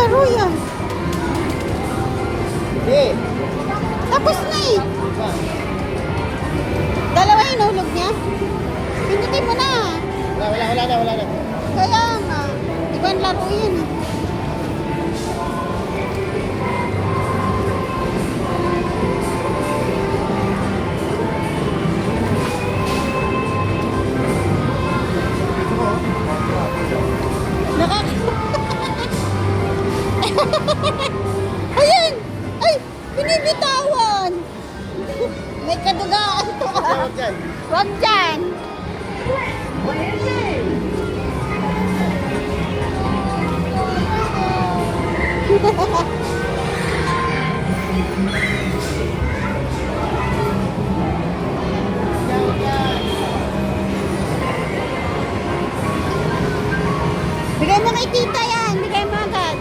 laro yan. Eh. Tapos na eh. Dalawa yung nahulog niya. Pindutin mo na. Wala na. Kaya nga. Ibang laro yan eh. Ayan! Ay! Binibitawan! May kadugaan to ah. Tawag dyan. Wag dyan! Bigay mo kay tita yan! Bigay mo agad!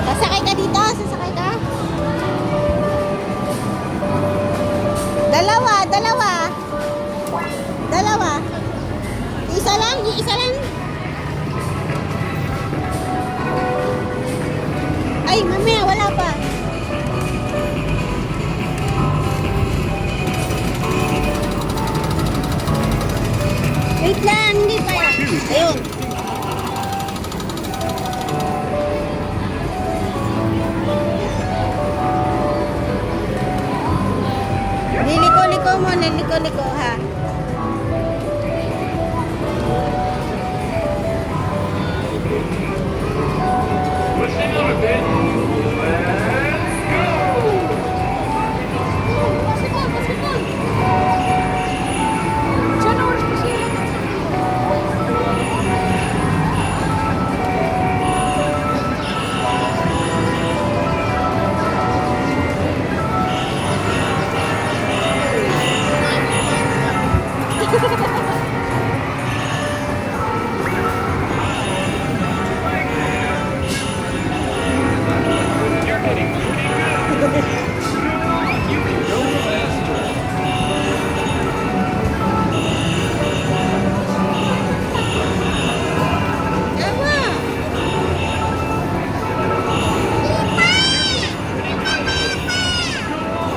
Sasakay ka dito? Sasakay ka? Dalawa. Isa lang? Ay, mamaya, wala pa. Wait lang, hindi pa yan. Ayun. Liliko-liko mo, liliko-liko ha.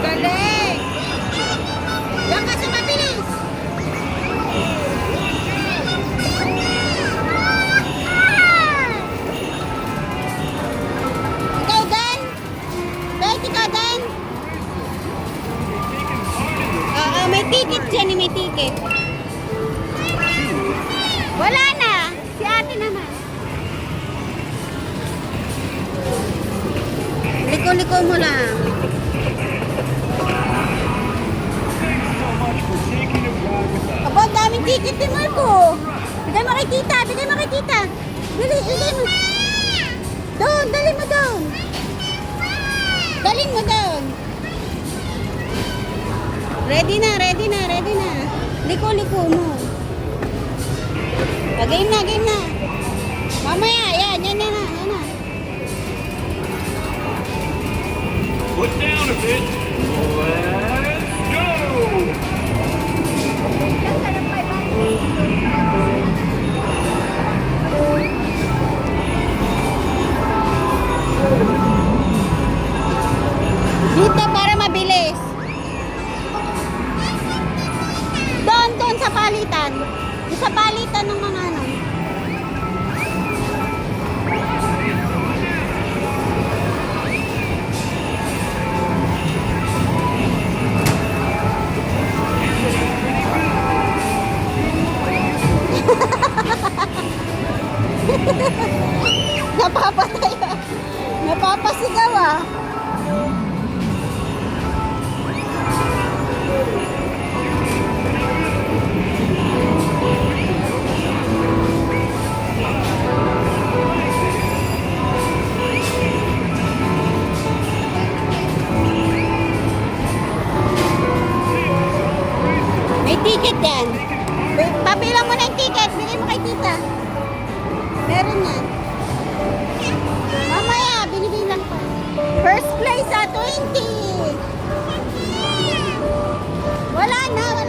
Galing! Diyan ka sa mabilis! Ikaw din? Kahit ikaw din? Oo, may ticket dyan eh, may ticket. Wala na! Si ate naman. Liko-liko mo lang. Aba, ang daming ticket ni Marco. Bigay mo kay tita, Dali, bigay mo. Doon, dali mo doon. Dalhin mo doon. Ready na. Liko-liko mo. Game na. Mamaya, yan na. Put down a bit. Let's go! Dito para mabilis. Doon sa palitan. Sa palitan ng mga ano. Napapatay. Napapasigaw ah. May ticket yan. Papilang mo na yung ticket. Bigay mo kay tita. Meron yan. Mamaya, binibilang pa. First place 20. Wala na,